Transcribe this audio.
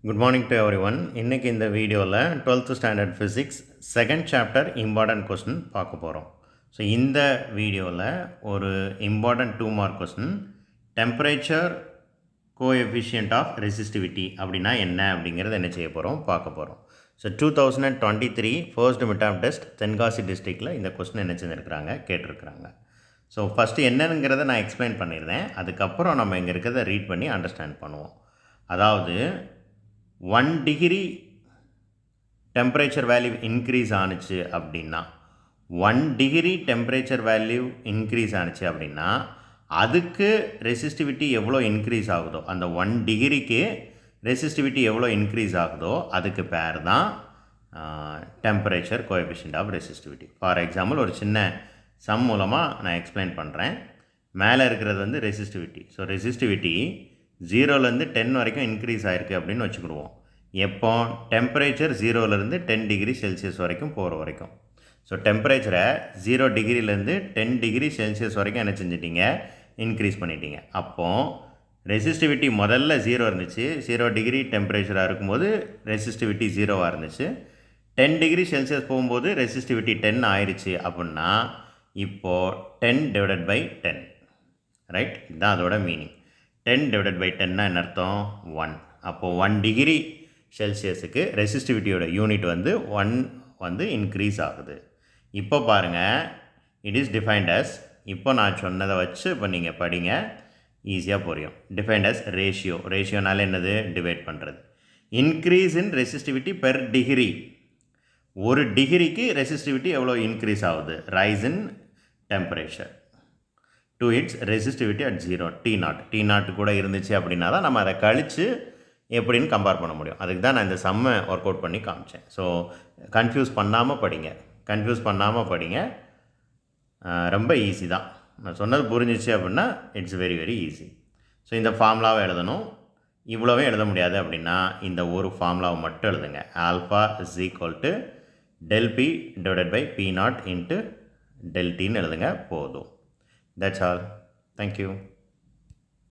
Good morning to everyone. இன்னைக்கு இந்த வீடியோவில் 12th standard physics second chapter important question பார்க்க போகிறோம். ஸோ இந்த வீடியோவில் ஒரு important 2 mark question, temperature coefficient of resistivity அப்படின்னா என்ன அப்படிங்கிறது என்ன செய்ய போகிறோம் பார்க்க போகிறோம். So 2023 first midterm test Tenkasi டிஸ்ட்ரிக்டில் இந்த கொஸ்டின் என்ன செஞ்சுருக்கிறாங்க கேட்டிருக்கிறாங்க. ஸோ ஃபஸ்ட்டு என்னங்கிறத நான் எக்ஸ்பிளைன் பண்ணியிருந்தேன். அதுக்கப்புறம் நம்ம இங்கே இருக்கிறத ரீட் பண்ணி அண்டர்ஸ்டாண்ட் பண்ணுவோம். அதாவது 1 டிகிரி டெம்பரேச்சர் வேல்யூ இன்க்ரீஸ் ஆணுச்சு அப்படின்னா 1 டிகிரி டெம்பரேச்சர் வேல்யூ இன்க்ரீஸ் ஆணுச்சு அப்படின்னா அதுக்கு ரெசிஸ்டிவிட்டி எவ்வளோ இன்க்ரீஸ் ஆகுதோ, அந்த 1 டிகிரிக்கு ரெசிஸ்டிவிட்டி எவ்வளோ இன்க்ரீஸ் ஆகுதோ அதுக்கு பேர் தான் temperature coefficient of resistivity. For example ஒரு சின்ன சம் மூலமாக நான் எக்ஸ்பிளைன் பண்ணுறேன். மேலே இருக்கிறது வந்து ரெசிஸ்டிவிட்டி. ஸோ ரெசிஸ்டிவிட்டி 0லேருந்து 10 வரைக்கும் இன்க்ரீஸ் ஆகிருக்கு அப்படின்னு வச்சுக்கிடுவோம். எப்போ டெம்பரேச்சர் 0லேருந்து 10 டிகிரி செல்சியஸ் வரைக்கும் போகிற வரைக்கும். ஸோ டெம்பரேச்சரை 0 டிகிரிலேருந்து 10 டிகிரி செல்சியஸ் வரைக்கும் என்ன செஞ்சிட்டிங்க, இன்க்ரீஸ் பண்ணிட்டீங்க. அப்போது ரெசிஸ்டிவிட்டி முதல்ல 0 இருந்துச்சு. 0 டிகிரி டெம்பரேச்சராக இருக்கும்போது ரெசிஸ்டிவிட்டி 0வாக இருந்துச்சு. 10 டிகிரி செல்சியஸ் போகும்போது ரெசிஸ்டிவிட்டி 10 ஆயிடுச்சு அப்படின்னா இப்போது 10 டிவைடட் பை 10, ரைட்? இதுதான் அதோட மீனிங். 10 டிவைடட் பை 10னா என்ன அர்த்தம்? 1. அப்போது 1 டிகிரி செல்சியஸுக்கு ரெசிஸ்டிவிட்டியோட யூனிட் வந்து 1 வந்து இன்க்ரீஸ் ஆகுது. இப்போ பாருங்கள், இட் இஸ் டிஃபைன்ட் அஸ், இப்போ நான் சொன்னதை வச்சு இப்போ நீங்கள் படிங்க, ஈஸியாக புரியும். Defined as ratio. ரேஷியோனால என்னது? டிவைட் பண்ணுறது. Increase in resistivity per degree. ஒரு டிகிரிக்கு ரெசிஸ்டிவிட்டி எவ்வளோ இன்க்ரீஸ் ஆகுது? Rice in temperature to it's resistivity at 0 T0 கூட இருந்துச்சு அப்படின்னா தான் நம்ம அதை கழித்து எப்படின்னு கம்பேர் பண்ண முடியும். அதுக்கு தான் நான் இந்த சம்மை ஒர்க் அவுட் பண்ணி காமிச்சேன். ஸோ கன்ஃபியூஸ் பண்ணாமல் படிங்க. ரொம்ப ஈஸி தான். நான் சொன்னது புரிஞ்சிச்சு அப்படின்னா it's very very easy. So இந்த ஃபார்முலாவை எழுதணும். இவ்வளோவே எழுத முடியாது அப்படின்னா இந்த ஒரு ஃபார்முலாவை மட்டும் எழுதுங்க. Alpha is equal to del P divided by P0 into del டின்னு எழுதுங்க, போதும். That's all. Thank you.